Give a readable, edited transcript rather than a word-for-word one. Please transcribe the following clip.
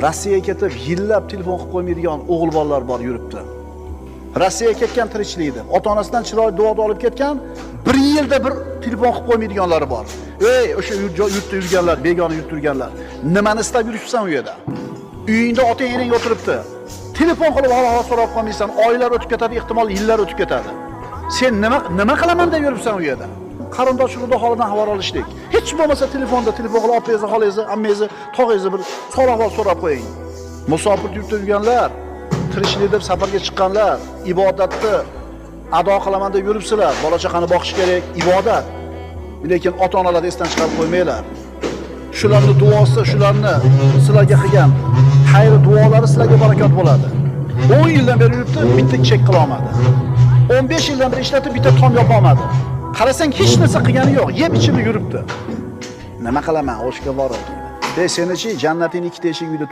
Rossiyaga ketib, yillab telefon qilib qo'ymaydigan o'g'il bolalar bor yuribdi. Rossiyaga ketgan tirikchilikda, ota-onasidan chiroyli duo olib ketgan, 1 yilda bir telefon qilib qo'ymaydiganlari bor. Ey, o'sha yurtda yurganlar, begona yurtda yurganlar, nimani istab yuribsan u yerda? Uyingda ota-enang o'tiribdi. Telefon qilib havo so'rab qolmaysan, oylar o'tib ketadi, ehtimol yillar o'tib ketadi. Sen nima qilaman deb yuribsan u yerda? Qarindosh urug'da holidan xabar olishdik. Hech bo'lmasa telefonda telefon qilib opangizni, xolangizni, ammangizni, tog'ingizni bir so'roq so'rab qo'ying. Musofir yurtda yurganlar, tirishlik deb safarga chiqqanlar, ibodatni ado qilaman deb yuribsizlar. Bola chaqani boqish kerak, ibodat. Lekin ota-onalarni esdan chiqarib qo'ymanglar. Shularning duosi, shularni sizlarga qilgan xayr duolari sizlarga barakot bo'ladi. 10 yildan beri yuribdi, bitta chek qila olmadi. 15 yildan beri ishlatib, bitta tom yopa olmadi. Qarasang hech narsa qilgani yo'q, yeb ichib yuribdi. Nima qilaman, o'shga borib. Senichi jannatning ikkita eshigi uyda